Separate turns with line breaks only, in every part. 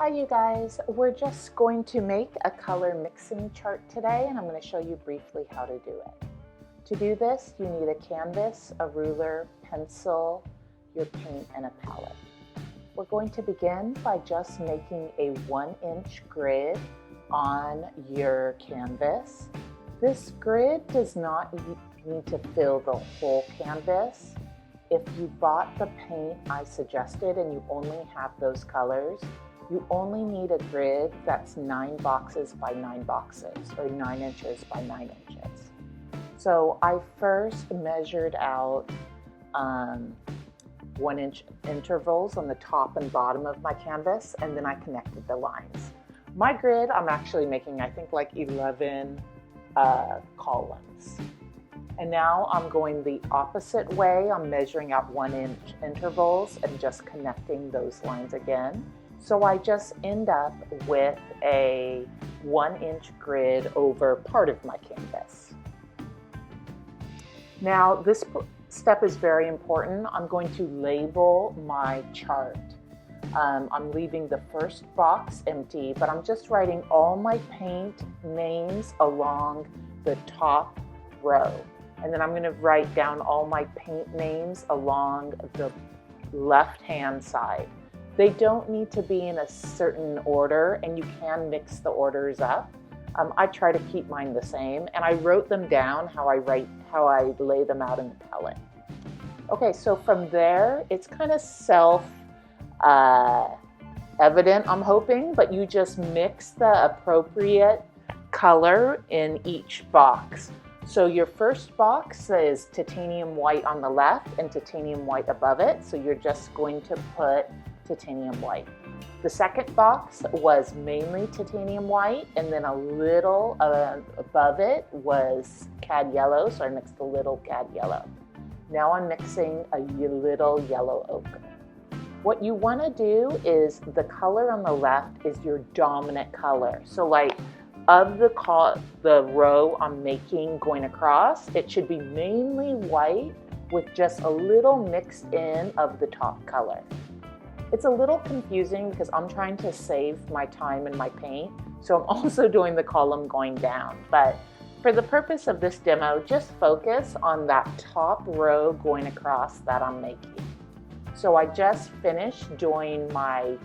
Hi you guys, we're just going to make a color mixing chart today and I'm going to show you briefly how to do it. To do this, you need a canvas, a ruler, pencil, your paint, and a palette. We're going to begin by just making a 1-inch grid on your canvas. This grid does not need to fill the whole canvas. If you bought the paint I suggested and you only have those colors, you only need a grid that's 9 boxes by 9 boxes, or 9 inches by 9 inches. So I first measured out 1-inch intervals on the top and bottom of my canvas, and then I connected the lines. My grid, I'm actually making, I think, like 11 columns. And now I'm going the opposite way. I'm measuring out 1-inch intervals and just connecting those lines again. So I just end up with a 1-inch grid over part of my canvas. Now this step is very important. I'm going to label my chart. I'm leaving the first box empty, but I'm just writing all my paint names along the top row. And then I'm going to write down all my paint names along the left-hand side. They don't need to be in a certain order, and you can mix the orders up. I try to keep mine the same, and I wrote them down how I lay them out in the palette. Okay, so from there, it's kind of self-evident, I'm hoping, but you just mix the appropriate color in each box. So your first box is titanium white on the left and titanium white above it, so you're just going to put titanium white. The second box was mainly titanium white, and then a little above it was cad yellow, so I mixed a little cad yellow. Now I'm mixing a little yellow ochre. What you want to do is the color on the left is your dominant color. So like of the row I'm making going across, it should be mainly white with just a little mixed in of the top color. It's a little confusing because I'm trying to save my time and my paint, so I'm also doing the column going down. But for the purpose of this demo, just focus on that top row going across that I'm making. So I just finished doing my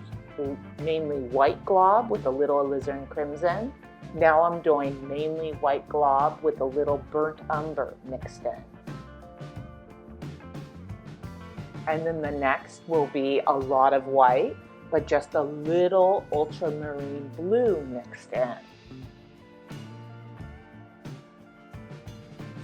mainly white glob with a little alizarin crimson. Now I'm doing mainly white glob with a little burnt umber mixed in. And then the next will be a lot of white, but just a little ultramarine blue mixed in.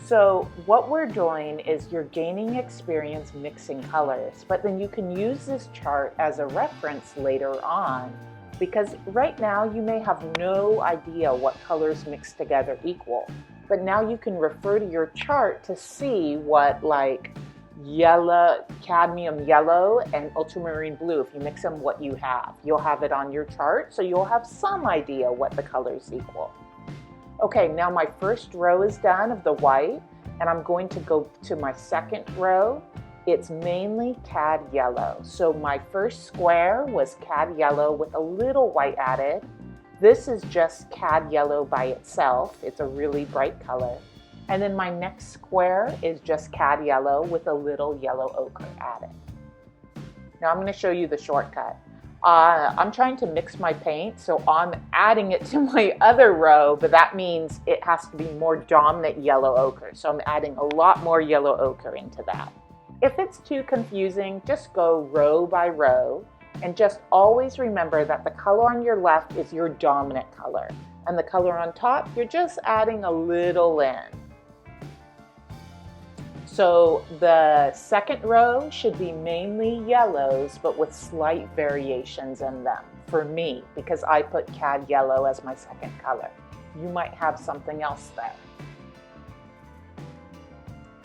So what we're doing is you're gaining experience mixing colors, but then you can use this chart as a reference later on, because right now you may have no idea what colors mixed together equal, but now you can refer to your chart to see what, like, yellow, cadmium yellow and ultramarine blue, if you mix them, what you have. You'll have it on your chart, so you'll have some idea what the colors equal. Okay, now my first row is done of the white, and I'm going to go to my second row. It's mainly cad yellow. So my first square was cad yellow with a little white added. This is just cad yellow by itself. It's a really bright color. And then my next square is just cad yellow with a little yellow ochre added. Now I'm going to show you the shortcut. I'm trying to mix my paint, so I'm adding it to my other row, but that means it has to be more dominant yellow ochre. So I'm adding a lot more yellow ochre into that. If it's too confusing, just go row by row, and just always remember that the color on your left is your dominant color, and the color on top, you're just adding a little in. So the second row should be mainly yellows, but with slight variations in them, for me, because I put cad yellow as my second color. You might have something else there.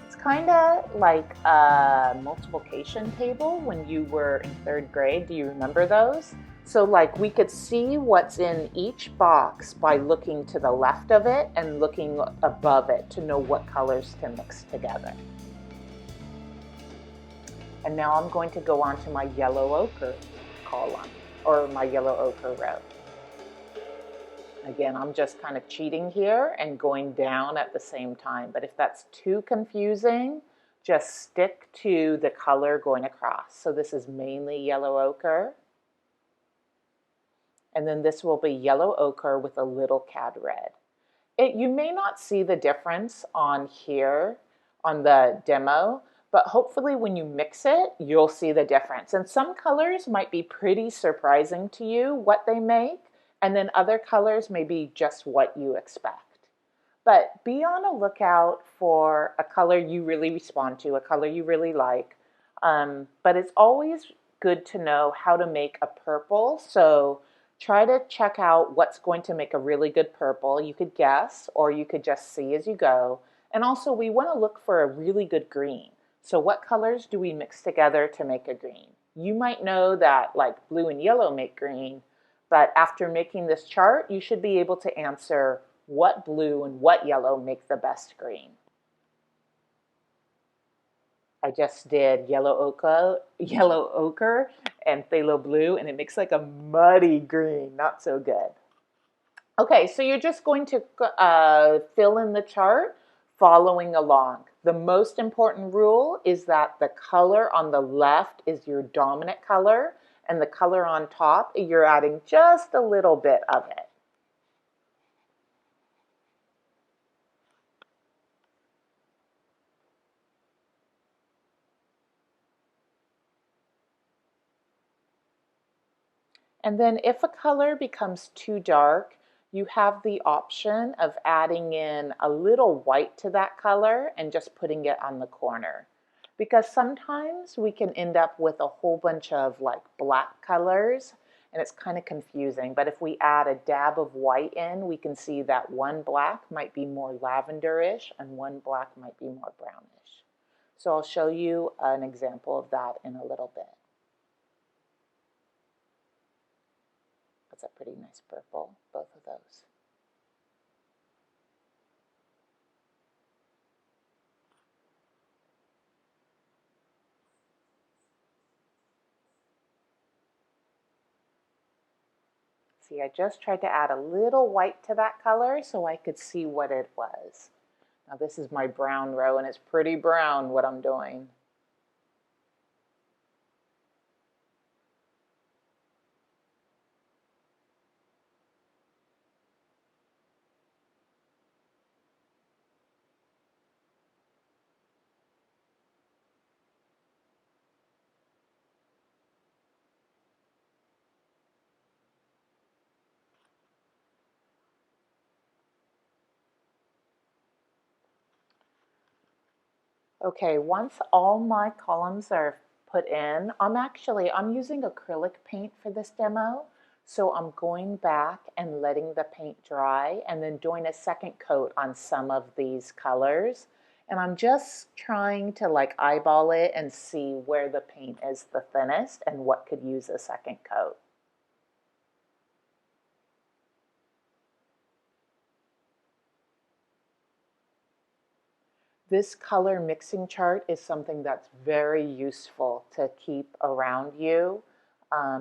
It's kind of like a multiplication table when you were in 3rd grade. Do you remember those? So like we could see what's in each box by looking to the left of it and looking above it to know what colors to mix together. And now I'm going to go on to my yellow ochre column. or my yellow ochre row. Again, I'm just kind of cheating here and going down at the same time. But if that's too confusing, just stick to the color going across. So this is mainly yellow ochre. And then this will be yellow ochre with a little cad red. You may not see the difference on here on the demo, but hopefully when you mix it, you'll see the difference. And some colors might be pretty surprising to you what they make, and then other colors may be just what you expect. But be on a lookout for a color you really respond to, a color you really like. But it's always good to know how to make a purple. So try to check out what's going to make a really good purple. You could guess, or you could just see as you go. And also we want to look for a really good green. So what colors do we mix together to make a green? You might know that like blue and yellow make green, but after making this chart, you should be able to answer what blue and what yellow make the best green. I just did yellow ochre and phthalo blue, and it makes like a muddy green, not so good. Okay, so you're just going to fill in the chart following along. The most important rule is that the color on the left is your dominant color, and the color on top, you're adding just a little bit of it. And then if a color becomes too dark, you have the option of adding in a little white to that color and just putting it on the corner. Because sometimes we can end up with a whole bunch of like black colors and it's kind of confusing. But if we add a dab of white in, we can see that one black might be more lavenderish and one black might be more brownish. So I'll show you an example of that in a little bit. That's a pretty nice purple, both of those. See, I just tried to add a little white to that color so I could see what it was. Now this is my brown row and it's pretty brown what I'm doing. Okay, once all my columns are put in, I'm using acrylic paint for this demo. So I'm going back and letting the paint dry and then doing a second coat on some of these colors. And I'm just trying to like eyeball it and see where the paint is the thinnest and what could use a second coat. This color mixing chart is something that's very useful to keep around you.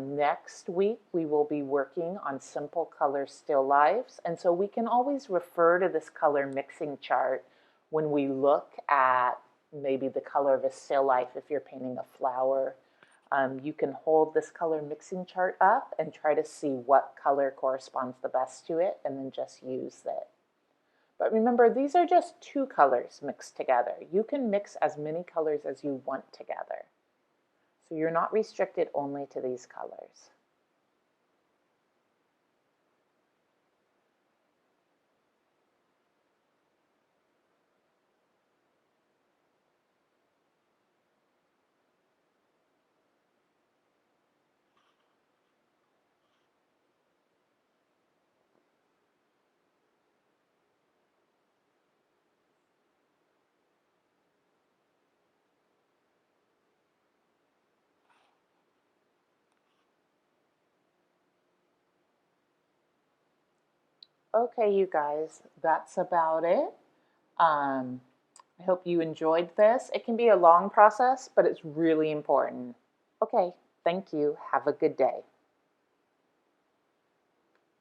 Next week, we will be working on simple color still lifes. And so we can always refer to this color mixing chart when we look at maybe the color of a still life if you're painting a flower. You can hold this color mixing chart up and try to see what color corresponds the best to it and then just use it. But remember, these are just two colors mixed together. You can mix as many colors as you want together. So you're not restricted only to these colors. Okay, you guys, that's about it. I hope you enjoyed this. It can be a long process, but it's really important. Okay, thank you. Have a good day.